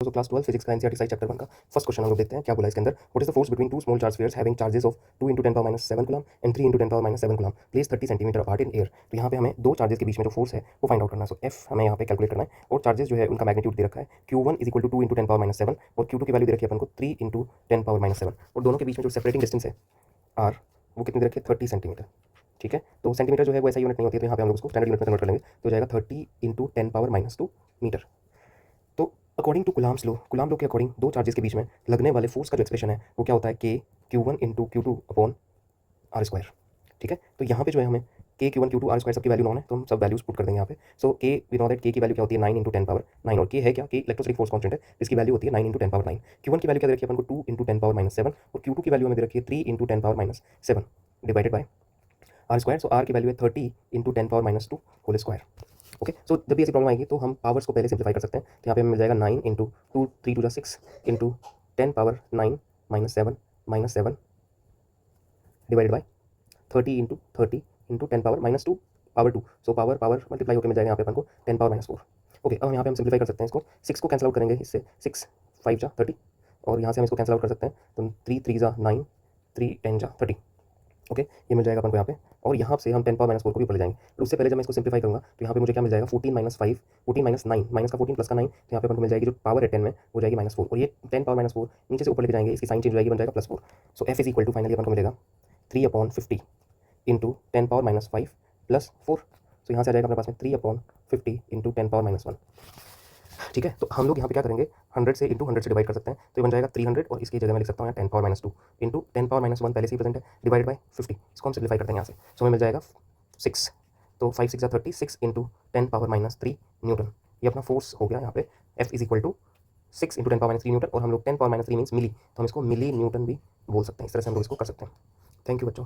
Photos of class 12 physics का NCERT science chapter 1 का first question हम लोग देखते हैं क्या बोला इसके अंदर। What is the force between two small charge spheres having charges of 2 × 10⁻7 coulomb and 3 × 10⁻7 coulomb place 30 centimetre apart in air. तो यहाँ पे हमें दो चार्जेस के बीच में जो फोर्स है वो फाइंड आउट करना है। सो एफ हमें यहाँ पे कैलकुलेट करना है और चार्जेस जो है उनका मैग्नीट्यूड दे रखा है Q1 = 2 × 10⁻7 और Q2 की वैल्यू दे रखी है अपन को 3 × 10⁻7 और दोनों के बीच में जो सेपरेटिंग डिस्टेंस है R वो कितनी दे रखी है 30 सेंटीमीटर। ठीक है, तो सेंटीमीटर जो है वो ऐसा यूनिट नहीं होती है, तो यहाँ पे हम लोग उसको स्टैंडर्ड यूनिट में कन्वर्ट कर लेंगे तो जाएगा 30 × 10⁻2 मीटर। तो according to Coulomb's law, Coulomb law के अकॉर्डिंग दो चार्जेस के बीच में लगने वाले फोर्स का जो एक्सप्रेशन है वो क्या होता है K Q1 × Q2/r²। ठीक है, तो यहाँ पे जो है हमें K Q1 Q2/r² सबकी वैल्यू नॉन है तो हम सब वैल्यूज पुट कर देंगे यहाँ पे। So K we know that K की वैल्यू क्या होती है 9 × 10⁻9 और K है क्या, K इलेक्ट्रोस्टैटिक फोर्स कांस्टेंट है जिसकी वैल्यू होती है 9 × 10⁻9। Q1 की वैल्यू क्या दे रखी है अपन को 2 × 10⁻7 और Q2 की वैल्यू हमें दे रखी है 3 × 10⁻7 divided by r²। So r की वैल्यू है 30 × 10⁻2 होल स्क्वायर। ओके, सो जब भी ऐसी प्रॉब्लम आएगी तो हम पावर्स को पहले सिंप्लीफाई कर सकते हैं। तो यहाँ पे हमें मिल जाएगा 9 × 2 3 2 6 × 10⁻9 - 7 divided by 30 × 30 × 10⁻2 so power multiply होकर मिल जाएगा यहाँ पे अपन को 10⁻4। ओके, अब यहाँ पे हम सिंप्लीफाई कर सकते हैं इसको, 6 को कैंसिल आउट करेंगे इससे 6 5 जा 30 और यहाँ से हम इसको कैंसिल आउट कर सकते हैं तो 3 3 जा 9 3 10 जा 30। ओके, ये मिल जाएगा अपन को यहाँ पे और यहाँ से हम 10⁻4 को भी ऊपर ले जाएंगे। तो उससे पहले जब मैं इसको सिंप्लीफाई करूँगा तो यहाँ पे मुझे क्या मिल जाएगा 14 - 5 14 - 9 माइनस का 14 प्लस का 9 तो यहाँ पे अपन को मिल जाएगी जो पावर है 10 में वो जाएगी -4 और ये 10⁻4 नीचे से ऊपर लेके जाएंगे, इसकी साइन चेंज हो जाएगी, बन जाएगा +4। सो F = फाइनली अपन को मिलेगा 3/50 × 10⁻5 + 4। तो यहाँ से आ जाएगा अपने पास में 3/50 × 10⁻1। ठीक है, तो हम लोग यहाँ पे क्या करेंगे 100 से × 100 से डिवाइड कर सकते हैं तो ये बन जाएगा 300 और इसकी जगह मैं लिख सकता हूँ 10⁻2 × 10⁻1 पहले से ही प्रेजेंट है डिवाइड बाय 50। इसको हम सिंप्लीफाई करते हैं यहाँ से। सो हमें मिल जाएगा 6, तो 5 6 जा 30 6 × 10⁻3 न्यूटन। ये अपना फोर्स हो गया यहाँ पे। F = 6 × 10⁻3 न्यूटन और हम लोग 10⁻3 मीन्स मिली तो हम इसको मिली न्यूटन भी बोल सकते हैं। इस तरह से हम लोग इसको कर सकते हैं। थैंक यू बच्चों।